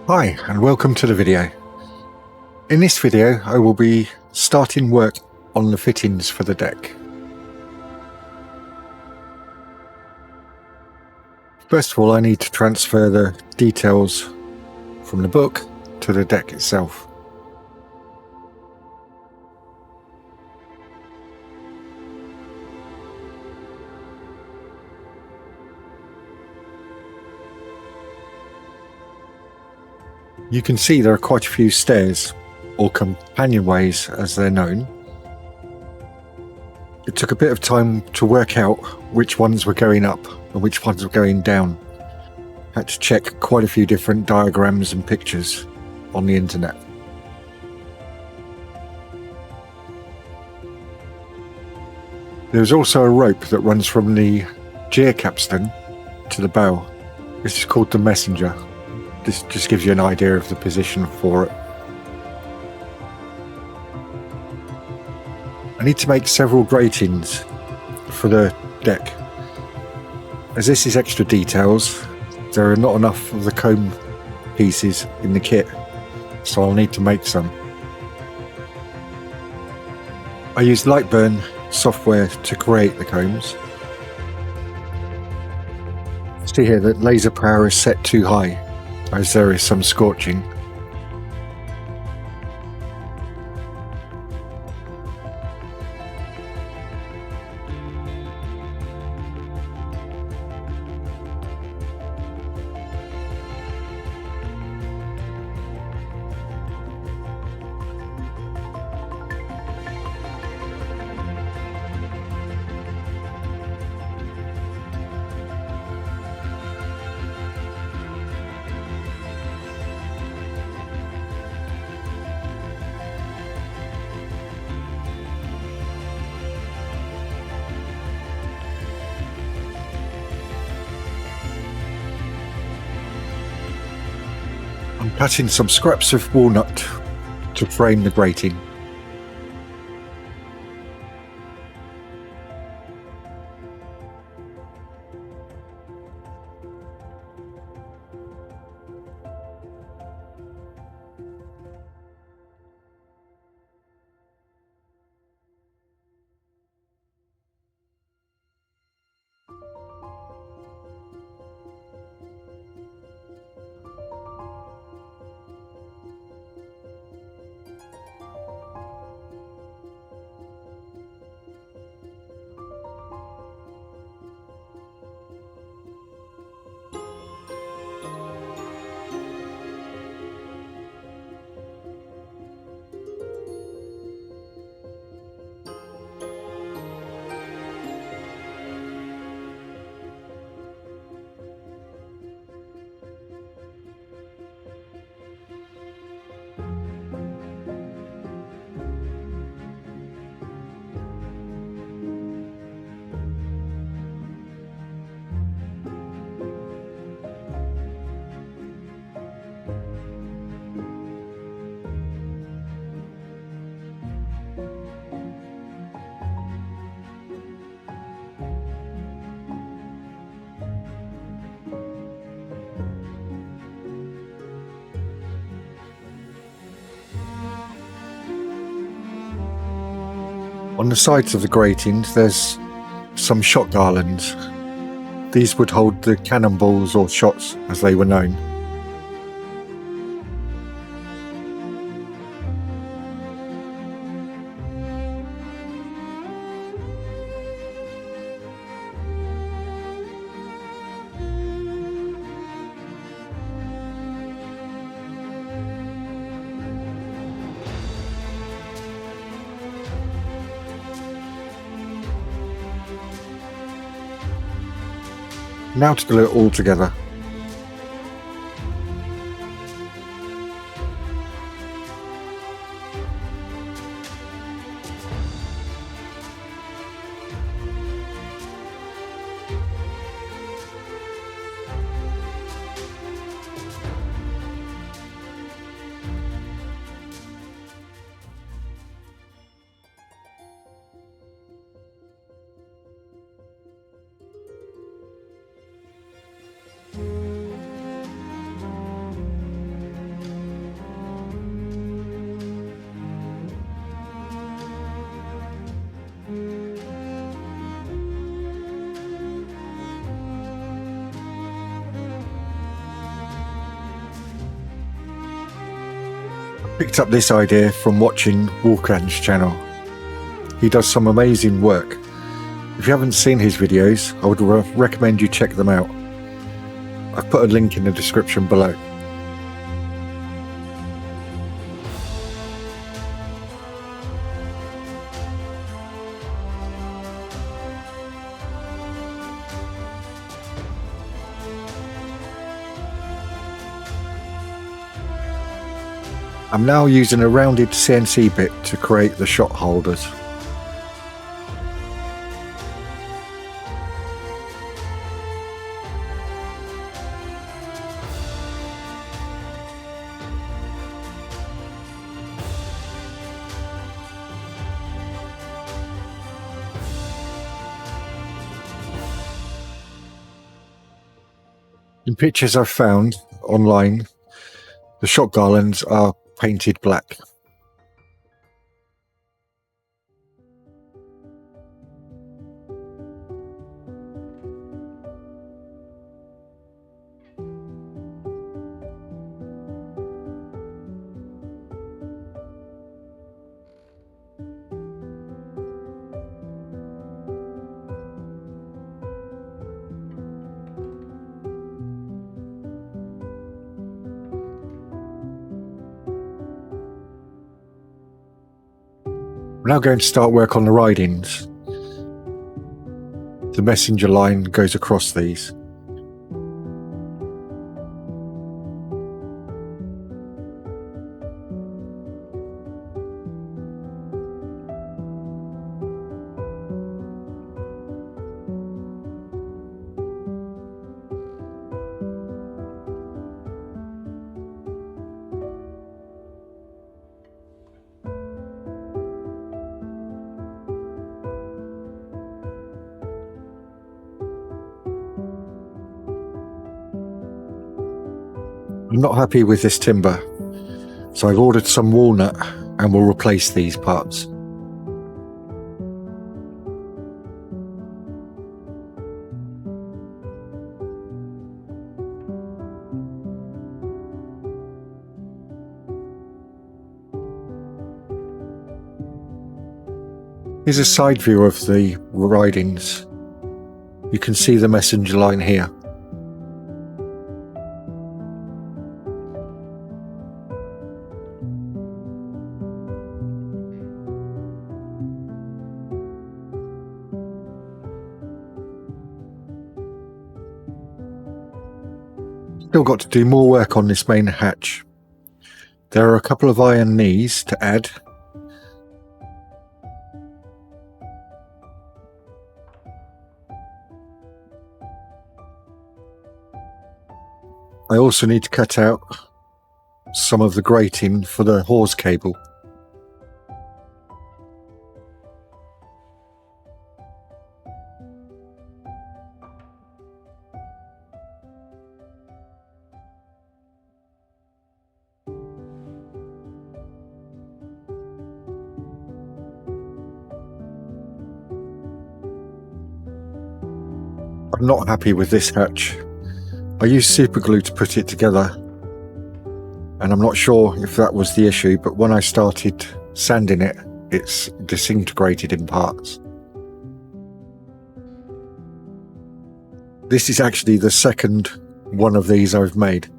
Hi and welcome to the video. In this video I will be starting work on the fittings for the deck. First of all, I need to transfer the details from the book to the deck itself. You can see there are quite a few stairs, or companionways as they're known. It took a bit of time to work out which ones were going up and which ones were going down. I had to check quite a few different diagrams and pictures on the internet. There's also a rope that runs from the gear capstan to the bow. This is called the messenger. This just gives you an idea of the position for it. I need to make several gratings for the deck. As this is extra details, there are not enough of the comb pieces in the kit, so I'll need to make some. I use Lightburn software to create the combs. See here that laser power is set too high, as there is some scorching. I'm cutting some scraps of walnut to frame the grating. On the sides of the gratings there's some shot garlands. These would hold the cannonballs or shots as they were known. Now to glue it all together. Picked up this idea from watching Walker's channel. He does some amazing work. If you haven't seen his videos, I would recommend you check them out. I've put a link in the description below. I'm now using a rounded CNC bit to create the shot holders. In pictures I've found online, the shot garlands are painted black. We're now going to start work on the ridings. The messenger line goes across these. I'm not happy with this timber, so I've ordered some walnut and will replace these parts. Here's a side view of the ridings. You can see the messenger line here. Still got to do more work on this main hatch. There are a couple of iron knees to add. I also need to cut out some of the grating for the hawse cable. I'm not happy with this hatch. I used super glue to put it together, and I'm not sure if that was the issue, but when I started sanding it, it's disintegrated in parts. This is actually the second one of these I've made.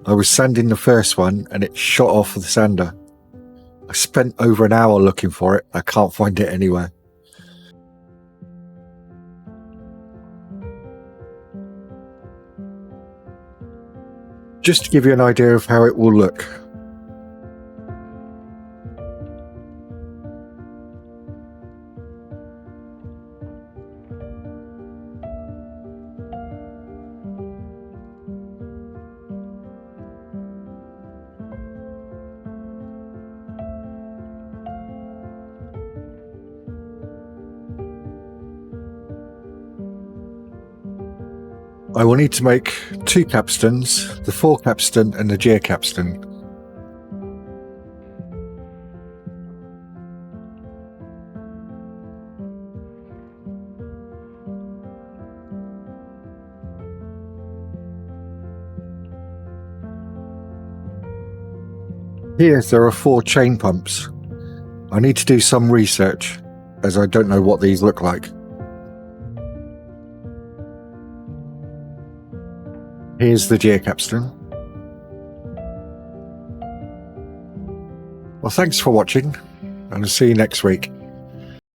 I was sanding the first one and it shot off the sander. I spent over an hour looking for it. I can't find it anywhere. Just to give you an idea of how it will look. I will need to make 2 capstans, the fore capstan and the jeer capstan. Here there are 4 chain pumps. I need to do some research, as I don't know what these look like. Here's the gear capstan. Well, thanks for watching, and I'll see you next week.